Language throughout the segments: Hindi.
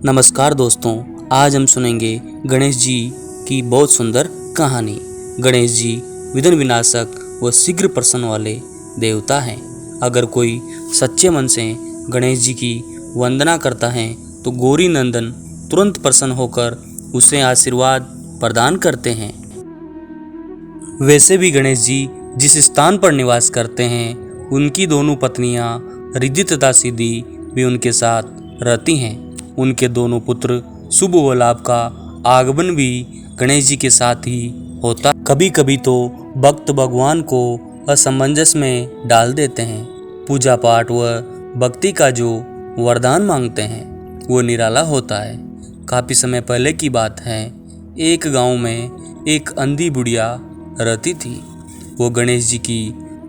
नमस्कार दोस्तों, आज हम सुनेंगे गणेश जी की बहुत सुंदर कहानी। गणेश जी विघ्न विनाशक व शीघ्र प्रसन्न वाले देवता हैं। अगर कोई सच्चे मन से गणेश जी की वंदना करता है तो गौरी नंदन तुरंत प्रसन्न होकर उसे आशीर्वाद प्रदान करते हैं। वैसे भी गणेश जी जिस स्थान पर निवास करते हैं उनकी दोनों पत्नियां रिद्धि तथा सिद्धि भी उनके साथ रहती हैं। उनके दोनों पुत्र शुभ व लाभ का आगमन भी गणेश जी के साथ ही होता। कभी कभी तो भक्त भगवान को असमंजस में डाल देते हैं। पूजा पाठ व भक्ति का जो वरदान मांगते हैं वो निराला होता है। काफी समय पहले की बात है, एक गांव में एक अंधी बुढ़िया रहती थी। वो गणेश जी की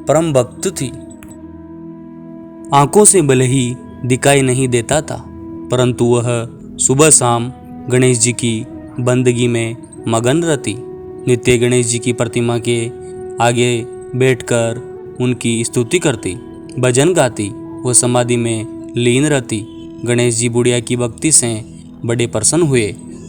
परम भक्त थी। आंखों से भले ही दिखाई नहीं देता था, परंतु वह सुबह शाम गणेश जी की बंदगी में मगन रहती। नित्य गणेश जी की प्रतिमा के आगे बैठकर उनकी स्तुति करती, भजन गाती, वो समाधि में लीन रहती। गणेश जी बुढ़िया की भक्ति से बड़े प्रसन्न हुए।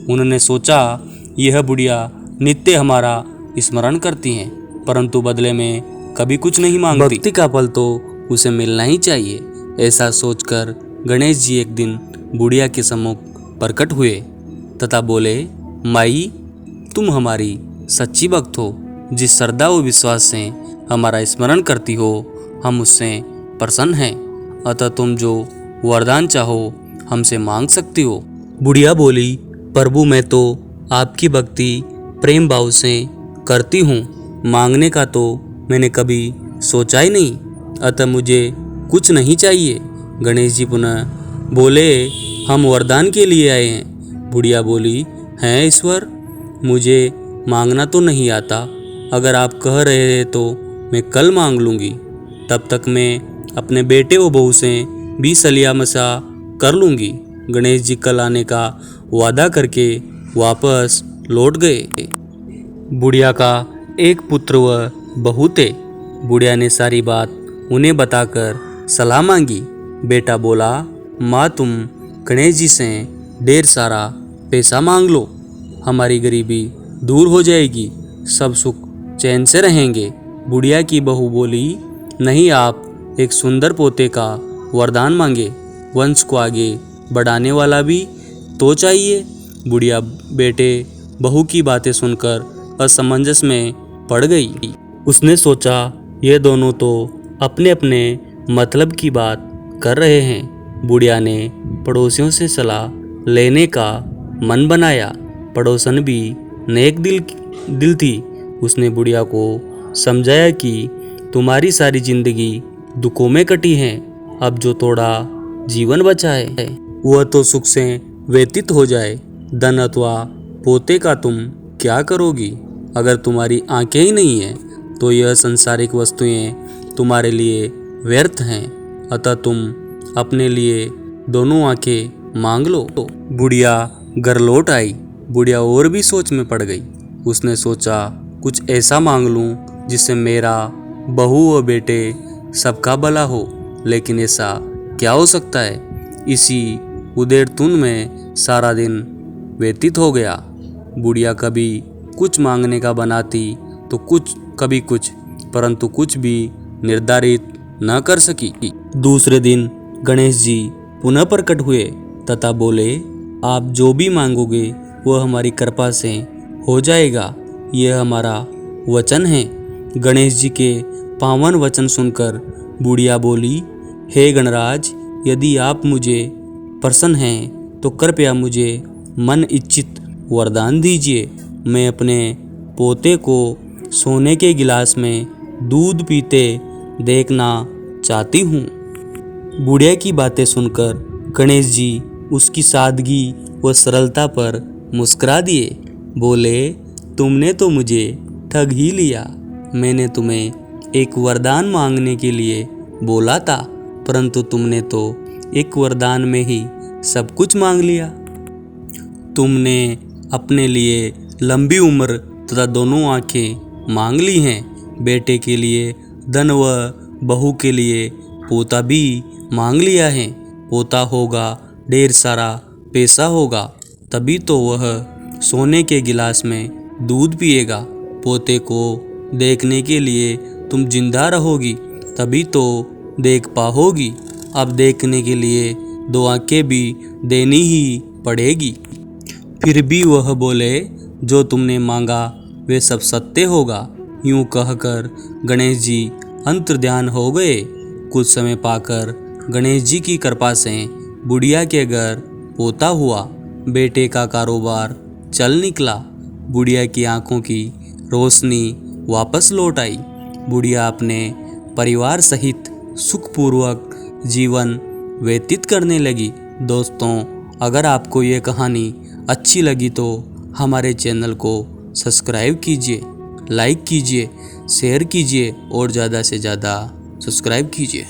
उन्होंने सोचा, यह बुढ़िया नित्य हमारा स्मरण करती हैं, परंतु बदले में कभी कुछ नहीं मांगती। भक्ति का फल तो उसे मिलना ही चाहिए। ऐसा सोचकर गणेश जी एक दिन बुढ़िया के सम्मुख प्रकट हुए तथा बोले, माई, तुम हमारी सच्ची भक्त हो। जिस श्रद्धा व विश्वास से हमारा स्मरण करती हो, हम उससे प्रसन्न हैं। अतः तुम जो वरदान चाहो हमसे मांग सकती हो। बुढ़िया बोली, प्रभु, मैं तो आपकी भक्ति प्रेम भाव से करती हूँ। मांगने का तो मैंने कभी सोचा ही नहीं, अतः मुझे कुछ नहीं चाहिए। गणेश जी पुनः बोले, हम वरदान के लिए आए हैं। बुढ़िया बोली, हैं ईश्वर, मुझे मांगना तो नहीं आता। अगर आप कह रहे हैं तो मैं कल मांग लूँगी। तब तक मैं अपने बेटे व बहू से भी सलिया मशा कर लूँगी। गणेश जी कल आने का वादा करके वापस लौट गए। बुढ़िया का एक पुत्र व बहू थे। बुढ़िया ने सारी बात उन्हें बताकर सलाह मांगी। बेटा बोला, माँ, तुम गणेश जी से ढेर सारा पैसा मांग लो, हमारी गरीबी दूर हो जाएगी, सब सुख चैन से रहेंगे। बुढ़िया की बहू बोली, नहीं, आप एक सुंदर पोते का वरदान मांगे, वंश को आगे बढ़ाने वाला भी तो चाहिए। बुढ़िया बेटे बहू की बातें सुनकर असमंजस में पड़ गई। उसने सोचा, ये दोनों तो अपने अपने मतलब की बात कर रहे हैं। बुढ़िया ने पड़ोसियों से सलाह लेने का मन बनाया। पड़ोसन भी नेक दिल थी। उसने बुढ़िया को समझाया कि तुम्हारी सारी जिंदगी दुखों में कटी है, अब जो थोड़ा जीवन बचा है वह तो सुख से व्यतीत हो जाए। धन अथवा पोते का तुम क्या करोगी? अगर तुम्हारी आंखें ही नहीं है तो यह सांसारिक वस्तुएं तुम्हारे लिए व्यर्थ हैं। अतः तुम अपने लिए दोनों आंखें मांग लो। बुढ़िया घर लौट आई। बुढ़िया और भी सोच में पड़ गई। उसने सोचा, कुछ ऐसा मांग लूं जिससे मेरा बहू व बेटे सबका भला हो। लेकिन ऐसा क्या हो सकता है? इसी उधेड़धुन में सारा दिन व्यतीत हो गया। बुढ़िया कभी कुछ मांगने का बनाती तो कभी कुछ, परंतु कुछ भी निर्धारित न कर सकी। दूसरे दिन गणेश जी पुनः प्रकट हुए तथा बोले, आप जो भी मांगोगे वह हमारी कृपा से हो जाएगा, यह हमारा वचन है। गणेश जी के पावन वचन सुनकर बुढ़िया बोली, हे गणराज, यदि आप मुझे प्रसन्न हैं तो कृपया मुझे मन इच्छित वरदान दीजिए। मैं अपने पोते को सोने के गिलास में दूध पीते देखना चाहती हूँ। बुढ़िया की बातें सुनकर गणेश जी उसकी सादगी व सरलता पर मुस्कुरा दिए। बोले, तुमने तो मुझे ठग ही लिया। मैंने तुम्हें एक वरदान मांगने के लिए बोला था, परंतु तुमने तो एक वरदान में ही सब कुछ मांग लिया। तुमने अपने लिए लंबी उम्र तथा दोनों आंखें मांग ली हैं। बेटे के लिए धन व बहू के लिए पोता भी मांग लिया है। पोता होगा ढेर सारा पैसा होगा तभी तो वह सोने के गिलास में दूध पिएगा। पोते को देखने के लिए तुम जिंदा रहोगी तभी तो देख पाओगी। अब देखने के लिए 2 आंखें भी देनी ही पड़ेगी। फिर भी वह बोले, जो तुमने मांगा वे सब सत्य होगा। यूं कहकर गणेश जी अंतर्ध्यान हो गए। कुछ समय पाकर गणेश जी की कृपा से बुढ़िया के घर पोता हुआ। बेटे का कारोबार चल निकला। बुढ़िया की आंखों की रोशनी वापस लौट आई। बुढ़िया अपने परिवार सहित सुखपूर्वक जीवन व्यतीत करने लगी। दोस्तों, अगर आपको ये कहानी अच्छी लगी तो हमारे चैनल को सब्सक्राइब कीजिए, लाइक कीजिए, शेयर कीजिए और ज़्यादा से ज़्यादा सब्सक्राइब कीजिए।